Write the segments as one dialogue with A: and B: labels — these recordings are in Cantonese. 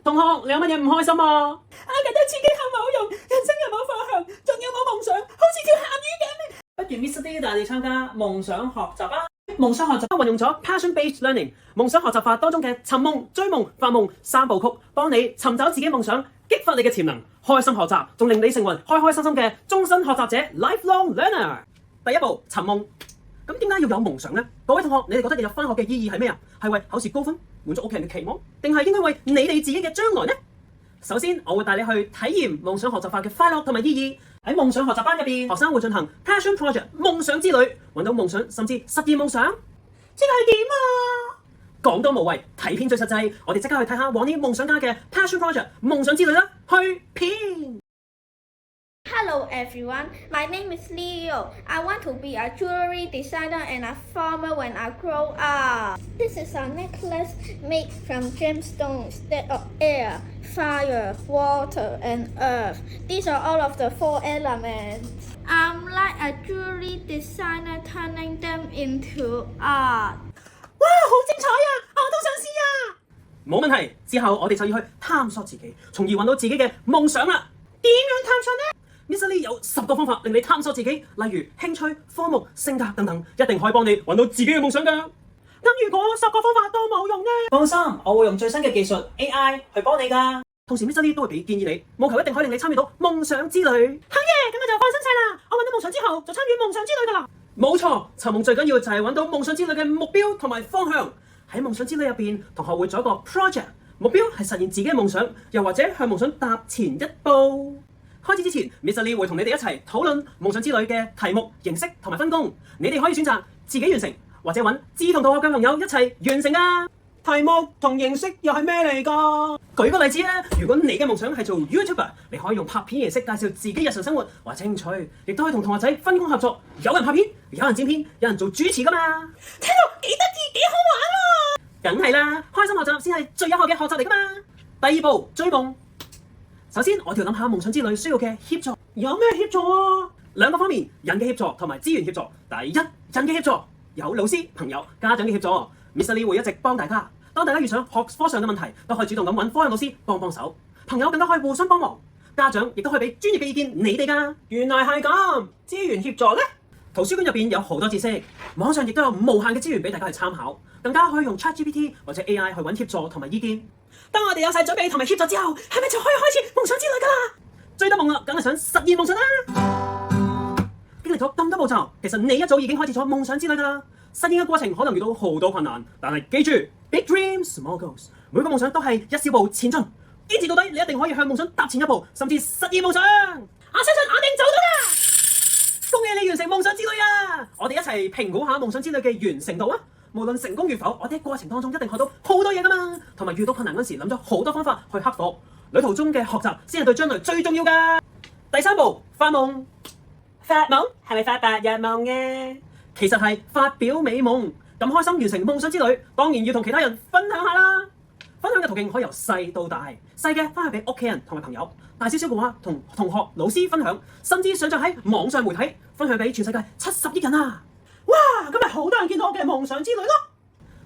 A: 同學，你有乜嘢唔開心啊？覺得自己好冇用，人生又冇方向，仲有冇夢想，好似條鹹魚咁。不如 Mr. D 帶你參加夢想學習啊！夢想學習運用咗 passion-based learning 夢想學習法當中嘅尋夢、追夢、發夢三部曲，幫你尋找自己夢想，激發你嘅潛能，開心學習，仲令你成為開開心心嘅終身學習者 （lifelong learner）。第一步，尋夢。咁點解要有夢想呢？各位同學，你哋覺得日日返學嘅意義係咩啊？係為考試高分，滿足屋企人嘅期望，定係應該為你哋自己嘅將來呢？首先，我會帶你去體驗夢想學習法嘅快樂同埋意義。喺夢想學習班入邊，學生會進行 passion project 夢想之旅，揾到夢想，甚至實現夢想。即係點啊？講多無謂，睇片最實際。我哋即刻去睇下往年夢想家嘅 passion project 夢想之旅啦！去片。
B: Hello everyone, my name is Leo. I want to be a jewelry designer and a farmer when I grow up. This is a necklace made from gemstones that are air, fire, water, and earth. These are all of the 4 elements. I'm like a jewelry designer turning them into art.
A: 哇，好精彩啊！我都想試啊！冇問題，之後我哋就要去探索自己，從而揾到自己嘅夢想啦。點樣探索呢？Mr. Lee 有10個方法令你探索自己，例如興趣、科目、性格等等，一定可以幫你揾到自己嘅夢想㗎。咁如果10個方法都冇用呢？放心，我會用最新嘅技術 AI 去幫你㗎。同時 Mr. Lee 都會俾建議你，務求一定可以令你參與到夢想之旅。好嘢，咁我就放心晒啦！我揾到夢想之後，就參與夢想之旅㗎啦。冇錯，尋夢最緊要就係揾到夢想之旅嘅目標同埋方向。喺夢想之旅入邊，同學會做一個 project， 目標係實現自己嘅夢想，又或者向夢想踏前一步。開始之前 ，Mr. Lee 會同你哋一齊討論夢想之旅嘅題目、形式同埋分工。你哋可以選擇自己完成，或者揾志同道合嘅朋友一齊完成啊！題目同形式又係咩嚟㗎？舉個例子啊，如果你嘅夢想係做 YouTuber， 你可以用拍片形式介紹自己日常生活或者興趣，亦都可以同同學仔分工合作，有人拍片，有人剪片，有人做主持㗎嘛。聽到幾得意，幾好玩喎！梗係啦，開心學習先係最有效嘅學習嚟㗎嘛。第二步，追夢。首先，我哋要諗下夢想之旅需要嘅協助。有咩協助啊？2個方面，人嘅協助同埋資源協助。第一，人嘅協助有老師、朋友、家長嘅協助。Mr. Lee 會一直幫大家。當大家遇上學科上嘅問題，都可以主動咁揾科任老師幫手。朋友更加可以互相幫忙。家長亦都可以俾專業嘅意見你哋㗎。原來係咁，資源協助呢？圖書館入邊有好多知識，網上亦都有無限嘅資源俾大家去參考。更加可以用 ChatGPT 或者 AI 去揾協助同埋意見。當我哋有晒準備同埋協助之後，係咪就可以開始夢想之旅㗎啦？追得夢啦，梗係想實現夢想啦！經歷咗咁多步驟，其實你一早已經開始咗夢想之旅㗎啦。實現嘅過程可能遇到好多困難，但係記住 ，Big Dreams, Small Goals， 每個夢想都係一小步前進，堅持到底，你一定可以向夢想踏前一步，甚至實現夢想。我相信我一定做到啦！恭喜你完成夢想之旅啊！我哋一齊評估下夢想之旅嘅完成度啊！無論成功與否，我哋喺過程當中一定學到好多嘢㗎嘛，同埋遇到困難嗰時諗咗好多方法去克服。旅途中嘅學習先係對將來最重要㗎。第3步，發夢。發夢係咪發白日夢嘅？其實係發表美夢。咁開心完成夢想之旅，當然要同其他人分享下啦。分享嘅途徑可以由細到大，細嘅分享俾屋企人同埋朋友，大少少嘅話同同學、老師分享，甚至上載喺網上媒體分享俾全世界70億人啊！哇！咁咪好多人見到我嘅夢想之旅咯！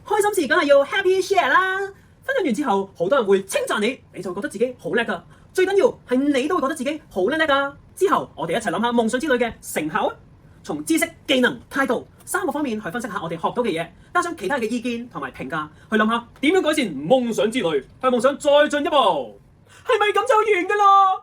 A: 開心時梗係要 happy share 啦！分享完之後，好多人會稱讚你，你就會覺得自己好叻㗎。最緊要係你都會覺得自己好叻㗎。之後我哋一齊諗下夢想之旅嘅成效啊！從知識、技能、態度3個方面去分析下我哋學到嘅嘢，加上其他人嘅意見同埋評價，去諗下點樣改善夢想之旅，向夢想再進一步。係咪咁就完㗎啦？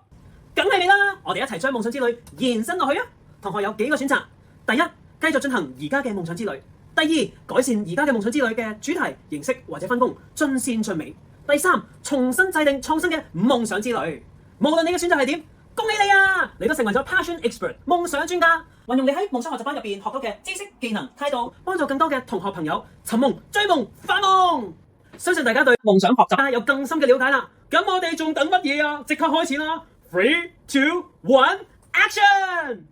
A: 梗係你啦！我哋一齊將夢想之旅延伸落去啊！同學有幾個選擇：第一，繼續進行而家嘅夢想之旅；第二，改善而家嘅夢想之旅嘅主題、形式或者分工，盡善盡美；第三，重新制定創新嘅夢想之旅。無論你嘅選擇係點，恭喜你啊！你都成為咗 Passion Expert 夢想專家，運用你喺夢想學習班入邊學到嘅知識、技能、態度，幫助更多嘅同學朋友尋夢、追夢、發夢。相信大家對夢想學習有更深嘅了解啦。咁我哋仲等乜嘢啊？即刻開始啦！ 3, 2, 1, Action！